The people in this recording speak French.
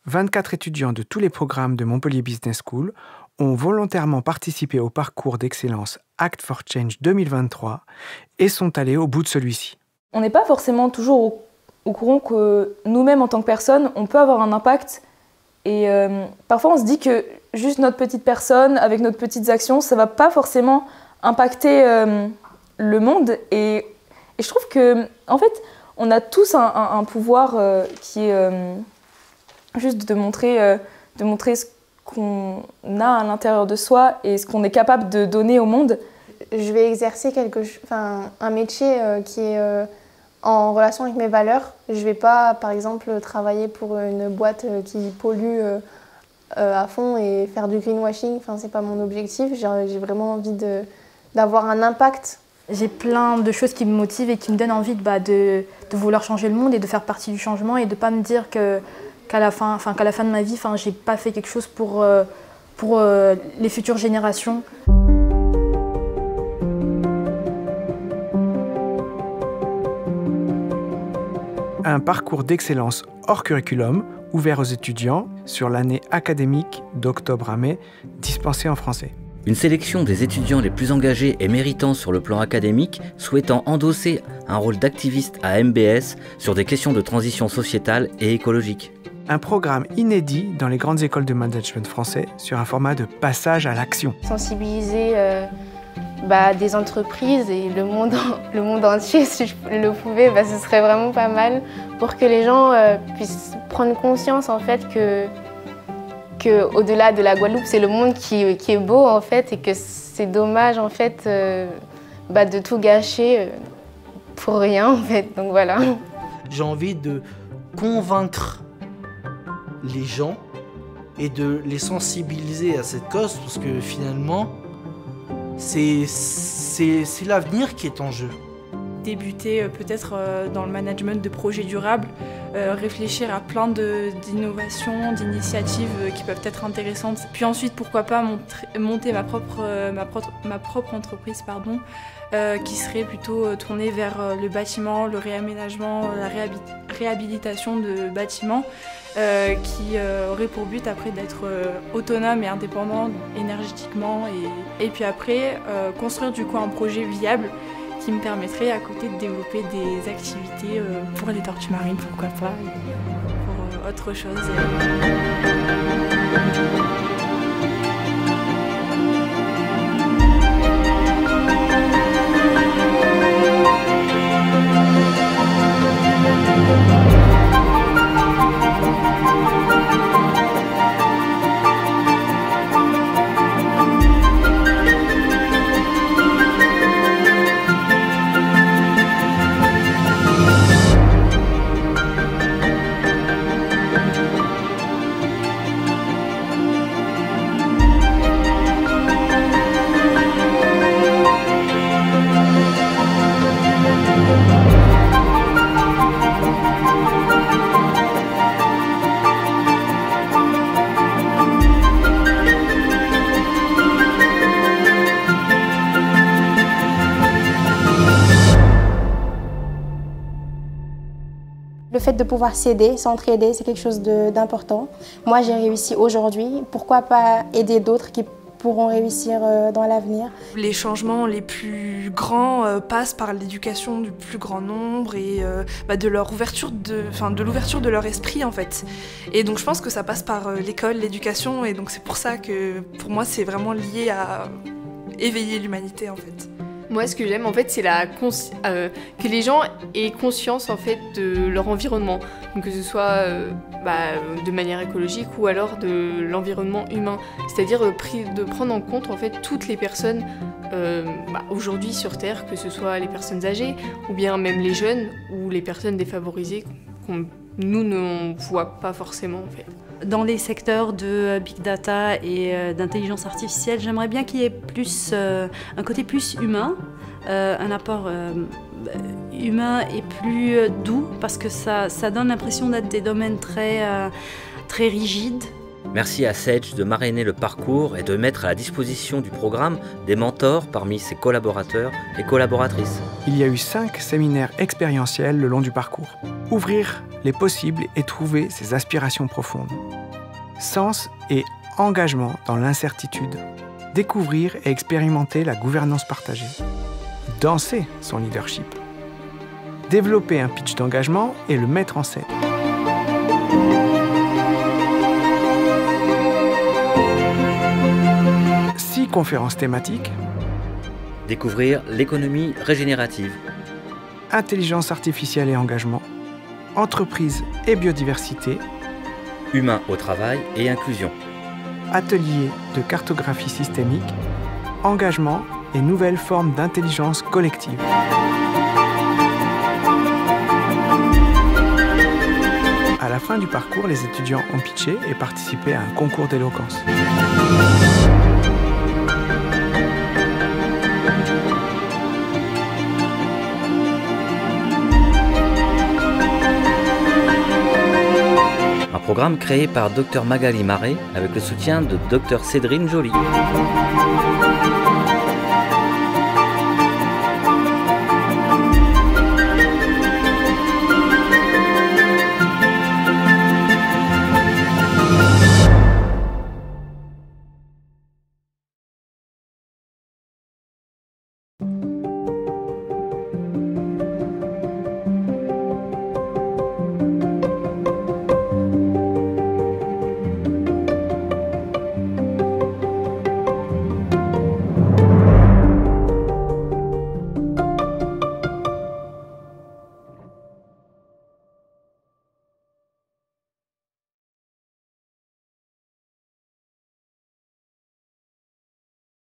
24 étudiants de tous les programmes de Montpellier Business School ont volontairement participé au parcours d'excellence Act for Change 2023 et sont allés au bout de celui-ci. On n'est pas forcément toujours au courant que nous-mêmes, en tant que personne, on peut avoir un impact. Et parfois, on se dit que juste notre petite personne, avec nos petites actions, ça ne va pas forcément impacter le monde. Et je trouve qu'en fait, on a tous un pouvoir qui est juste de montrer ce qu'on a à l'intérieur de soi et ce qu'on est capable de donner au monde. Je vais exercer un métier qui est en relation avec mes valeurs. Je ne vais pas, par exemple, travailler pour une boîte qui pollue à fond et faire du greenwashing. Enfin, ce n'est pas mon objectif. J'ai vraiment envie d'avoir un impact. J'ai plein de choses qui me motivent et qui me donnent envie de vouloir changer le monde et de faire partie du changement et de ne pas me dire qu'à la fin de ma vie, je n'ai pas fait quelque chose pour les futures générations. Un parcours d'excellence hors curriculum, ouvert aux étudiants sur l'année académique d'octobre à mai, dispensée en français. Une sélection des étudiants les plus engagés et méritants sur le plan académique, souhaitant endosser un rôle d'activiste à MBS sur des questions de transition sociétale et écologique. Un programme inédit dans les grandes écoles de management français sur un format de passage à l'action. Sensibiliser des entreprises et le monde entier, si je le pouvais, ce serait vraiment pas mal pour que les gens puissent prendre conscience en fait que au-delà de la Guadeloupe, c'est le monde qui est beau en fait et que c'est dommage en fait de tout gâcher pour rien en fait. Donc voilà. J'ai envie de convaincre les gens et de les sensibiliser à cette cause parce que finalement c'est l'avenir qui est en jeu. Débuter peut-être dans le management de projets durables, réfléchir à plein d'innovations, d'initiatives qui peuvent être intéressantes. Puis ensuite, pourquoi pas monter ma propre entreprise, qui serait plutôt tournée vers le bâtiment, le réaménagement, la réhabilitation de bâtiments, qui aurait pour but après d'être autonome et indépendant énergétiquement. Et puis après, construire du coup un projet viable qui me permettrait à côté de développer des activités pour les tortues marines, pourquoi pas, et pour autre chose. Le fait de pouvoir s'aider, s'entraider, c'est quelque chose d'important. Moi, j'ai réussi aujourd'hui. Pourquoi pas aider d'autres qui pourront réussir dans l'avenir? Les changements les plus grands passent par l'éducation du plus grand nombre et de leur ouverture, de l'ouverture de leur esprit en fait. Et donc je pense que ça passe par l'école, l'éducation, et donc c'est pour ça que pour moi c'est vraiment lié à éveiller l'humanité en fait. Moi, ce que j'aime, en fait, c'est que les gens aient conscience, en fait, de leur environnement. Donc, que ce soit de manière écologique ou alors de l'environnement humain. C'est-à-dire de prendre en compte, en fait, toutes les personnes aujourd'hui sur Terre, que ce soit les personnes âgées ou bien même les jeunes ou les personnes défavorisées nous ne voit pas forcément, en fait. Dans les secteurs de big data et d'intelligence artificielle, j'aimerais bien qu'il y ait plus, un côté plus humain, un apport humain et plus doux, parce que ça donne l'impression d'être des domaines très rigides. Merci à Sedge de marrainer le parcours et de mettre à la disposition du programme des mentors parmi ses collaborateurs et collaboratrices. Il y a eu 5 séminaires expérientiels le long du parcours. Ouvrir les possibles et trouver ses aspirations profondes. Sens et engagement dans l'incertitude. Découvrir et expérimenter la gouvernance partagée. Danser son leadership. Développer un pitch d'engagement et le mettre en scène. Six conférences thématiques. Découvrir l'économie régénérative. Intelligence artificielle et engagement. Entreprise et biodiversité. Humain au travail et inclusion. Atelier de cartographie systémique. Engagement et nouvelles formes d'intelligence collective. À la fin du parcours, les étudiants ont pitché et participé à un concours d'éloquence. Un programme créé par Dr Magali Marais avec le soutien de Dr Cédrine Joly.